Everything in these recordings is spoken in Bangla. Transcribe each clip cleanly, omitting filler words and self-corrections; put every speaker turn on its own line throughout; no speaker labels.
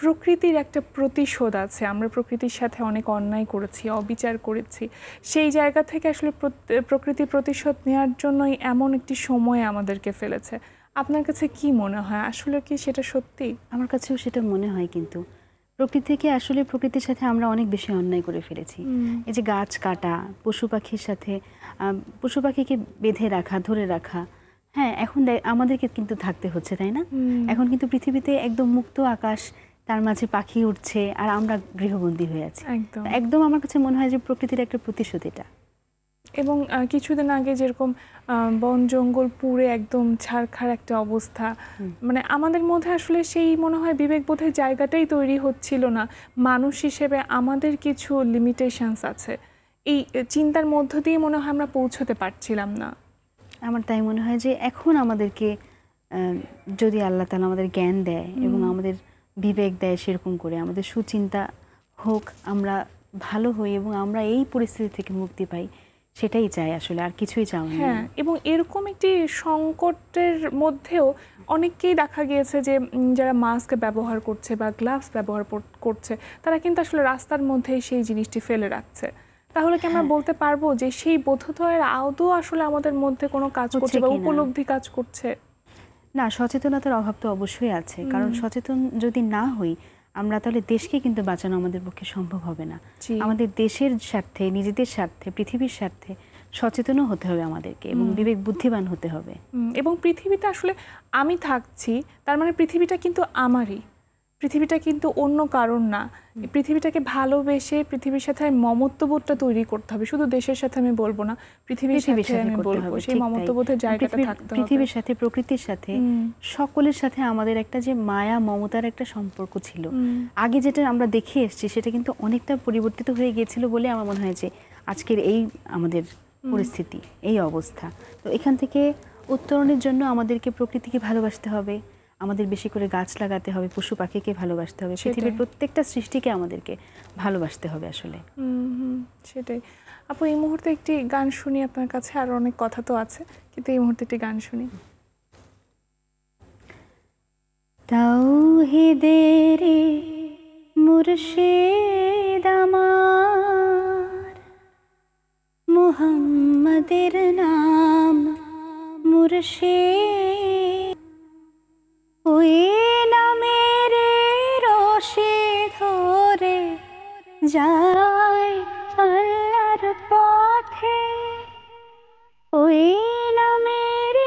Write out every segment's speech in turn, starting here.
প্রকৃতির একটা প্রতিশোধ আছে, আমরা প্রকৃতির সাথে অনেক অন্যায় করেছি, অবিচার করেছি, সেই জায়গা থেকে আসলে প্রকৃতির প্রতিশোধ নেওয়ার জন্যই এমন একটি সময় আমাদেরকে ফেলেছে। আপনার কাছে কি মনে হয়, আসলে কি সেটা সত্যি?
আমার কাছেও সেটা মনে হয়, কিন্তু প্রকৃতি থেকে আসলে প্রকৃতির সাথে আমরা অনেক বেশি অন্যায় করে ফেলেছি। এই যে গাছ কাটা, পশু পাখির সাথে পশু পাখিকে বেঁধে রাখা, ধরে রাখা, হ্যাঁ এখন আমাদেরকে কিন্তু থাকতে হচ্ছে, তাই না? এখন কিন্তু পৃথিবীতে একদম মুক্ত আকাশ, তার মাঝে পাখি উঠছে আর আমরা গৃহবন্দী হয়ে আছি। একদম আমার কাছে মনে হয় যে প্রকৃতির একটা প্রতিশোধ এটা।
এবং কিছুদিন আগে যেরকম বন জঙ্গল পুড়ে একদম ছারখার একটা অবস্থা, মানে আমাদের মধ্যে আসলে সেই মনে হয় বিবেকবোধের জায়গাটাই তৈরি হচ্ছিল না। মানুষ হিসেবে আমাদের কিছু লিমিটেশনস আছে, এই চিন্তার মধ্য দিয়ে মনে হয় আমরা পৌঁছতে পারছিলাম না।
আমার তাই মনে হয় যে এখন আমাদেরকে যদি আল্লাহ তাআলা আমাদের জ্ঞান দেয় এবং আমাদের বিবেক দেয়, সেরকম করে আমাদের সুচিন্তা হোক, আমরা ভালো হই এবং আমরা এই পরিস্থিতি থেকে মুক্তি পাই, সেটাই চাই আসলে, আর কিছুই চাই না।
হ্যাঁ, এবং এরকম একটি সংকটের মধ্যেও অনেককেই দেখা গিয়েছে যে যারা মাস্ক ব্যবহার করছে বা গ্লাভস ব্যবহার করছে, তারা কিন্তু আসলে রাস্তার মধ্যেই সেই জিনিসটি ফেলে রাখছে। তাহলে কি আমরা বলতে পারবো যে সেই বোধোদয়ের আদৌ আসলে আমাদের মধ্যে কোনো কাজ করছে বা উপলব্ধি কাজ করছে?
না, সচেতনতার অভাব তো অবশ্যই আছে, কারণ সচেতন যদি না হই আমরা, তাহলে দেশকে কিন্তু বাঁচানো আমাদের পক্ষে সম্ভব হবে না। আমাদের দেশের স্বার্থে, নিজেদের স্বার্থে, পৃথিবীর স্বার্থে সচেতনও হতে হবে আমাদেরকে এবং বিবেক বুদ্ধিমান হতে হবে।
এবং পৃথিবীতে আসলে আমি থাকছি, তার মানে পৃথিবীটা কিন্তু আমারই, পৃথিবীটা কিন্তু অন্য কারণ না। পৃথিবীটাকে ভালোবেসে পৃথিবীর সাথে মমত্ববোধটা তৈরি করতে হবে। শুধু দেশের সাথে আমি বলবো না, পৃথিবীর সাথে আমি বলবো, সেই মমত্ববোধের জায়গাটা থাকতে হবে।
পৃথিবীর সাথে, প্রকৃতির সাথে, সকলের সাথে আমাদের একটা যে মায়া মমতার একটা সম্পর্ক ছিল, আগে যেটা আমরা দেখে এসেছি সেটা কিন্তু অনেকটা পরিবর্তিত হয়ে গিয়েছিল বলে আমার মনে হয় যে আজকের এই আমাদের পরিস্থিতি, এই অবস্থা। তো এখান থেকে উত্তরণের জন্য আমাদেরকে প্রকৃতিকে ভালোবাসতে হবে, আমাদের বেশি করে গাছ লাগাতে হবে, পশু পাখিকে ভালোবাসতে হবে, পৃথিবীর প্রত্যেকটা সৃষ্টিকে আমাদেরকে ভালোবাসতে হবে আসলে।
সেটাই। আপু, এই মুহূর্তে একটি গান শুনি আপনার কাছে, আর অনেক কথা তো আছে, কিন্তু এই মুহূর্তে একটি গান শুনি।
তাওহীদের মুর্শিদ আমার, মুহাম্মাদের নাম মুর্শিদ, ওই নামের রশে ধরে যায় আল্লাহর পথে, ওই নামের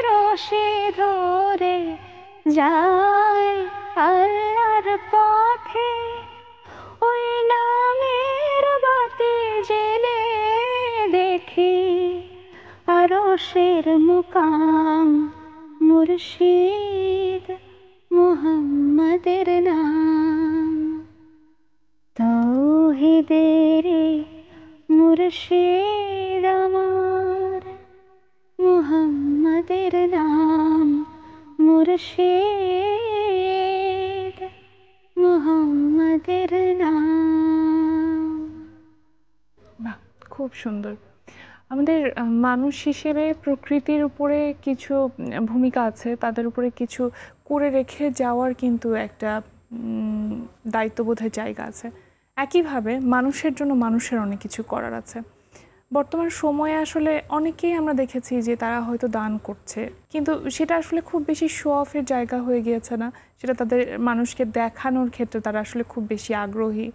রশে ধরে যায় আল্লাহর পথে, ওই নামের বাতি জেলে দেখি আরশের মুকাম মুর্শিদ মুহাম্মাদের নাম। তাওহীদের মুর্শিদ আমার, মুহাম্মাদের নাম মুর্শিদ মুহাম্মাদের নাম।
বাহ, খুব সুন্দর। আমাদের মানুষ হিসেবে প্রকৃতির উপরে কিছু ভূমিকা আছে, তাদের উপরে কিছু করে রেখে যাওয়ার কিন্তু একটা দায়িত্ববোধের জায়গা আছে। একইভাবে মানুষের জন্য মানুষের অনেক কিছু করার আছে। বর্তমান সময়ে আসলে অনেকেই আমরা দেখেছি যে তারা হয়তো দান করছে, কিন্তু সেটা আসলে খুব বেশি শো অফের জায়গা হয়ে গিয়েছে না, সেটা তাদের মানুষকে দেখানোর ক্ষেত্রে তারা আসলে খুব বেশি আগ্রহী।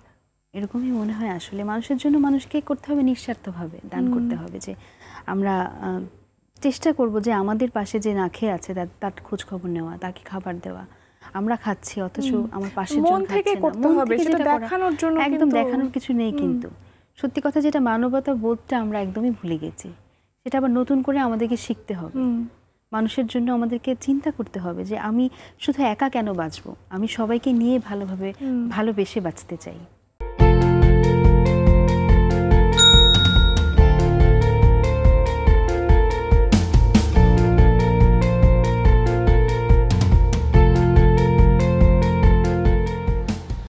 এরকমই মনে হয় আসলে মানুষের জন্য মানুষকে করতে হবে, নিঃস্বার্থভাবে দান করতে হবে। যে আমরা চেষ্টা করব যে আমাদের পাশে যে না খেয়ে আছে তার খোঁজ খবর নেওয়া, তাকে খাবার দেওয়া। আমরা খাচ্ছি অথচ আমার পাশের জন খাচ্ছে না, মন থেকে যেটা দেখানোর জন্য, একদম দেখানোর কিছু নেই। কিন্তু সত্যি কথা যেটা, মানবতা বোধটা আমরা একদমই ভুলে গেছি, সেটা আবার নতুন করে আমাদেরকে শিখতে হবে। মানুষের জন্য আমাদেরকে চিন্তা করতে হবে যে আমি শুধু একা কেন বাঁচবো, আমি সবাইকে নিয়ে ভালোভাবে ভালোবেসে বাঁচতে চাই।